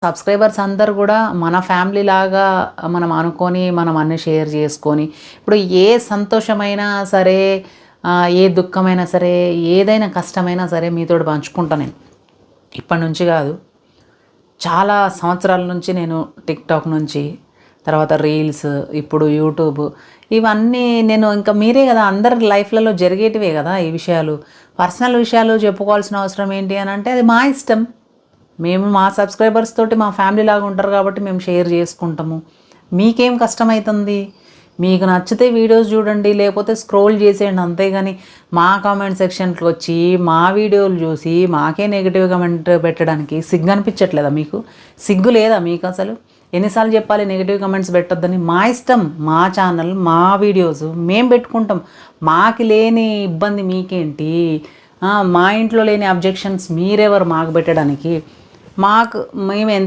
Subscribers అందరూ కూడా మన ఫ్యామిలీ లాగా మనం అనుకొని మనం అన్నీ షేర్ చేసుకొని ఇప్పుడు ఏ సంతోషమైనా సరే ఏ దుఃఖమైనా సరే ఏదైనా కష్టమైనా సరే మీతోటి పంచుకుంటా నేను. ఇప్పటి నుంచి కాదు, చాలా సంవత్సరాల నుంచి నేను టిక్టాక్ నుంచి తర్వాత రీల్స్ ఇప్పుడు యూట్యూబ్ ఇవన్నీ నేను ఇంకా మీరే కదా అందరి లైఫ్లలో జరిగేటివే కదా ఈ విషయాలు. పర్సనల్ విషయాలు చెప్పుకోవాల్సిన అవసరం ఏంటి అని అంటే అది మా ఇష్టం. మేము మా సబ్స్క్రైబర్స్ తోటి మా ఫ్యామిలీ లాగా ఉంటారు కాబట్టి మేము షేర్ చేసుకుంటాము. మీకేం కష్టమవుతుంది? మీకు నచ్చితే వీడియోస్ చూడండి, లేకపోతే స్క్రోల్ చేసేయండి అంతేగాని మా కామెంట్ సెక్షన్కి వచ్చి మా వీడియోలు చూసి మాకే నెగిటివ్ కామెంట్ పెట్టడానికి సిగ్గు అనిపించట్లేదా మీకు? సిగ్గు లేదా మీకు అసలు? ఎన్నిసార్లు చెప్పాలి నెగిటివ్ కమెంట్స్ పెట్టొద్దని? మా ఇష్టం, మా ఛానల్, మా వీడియోస్ మేము పెట్టుకుంటాం. మాకు లేని ఇబ్బంది మీకేంటి? మా ఇంట్లో లేని అబ్జెక్షన్స్ మీరెవరు మాకు పెట్టడానికి? మేము ఎంత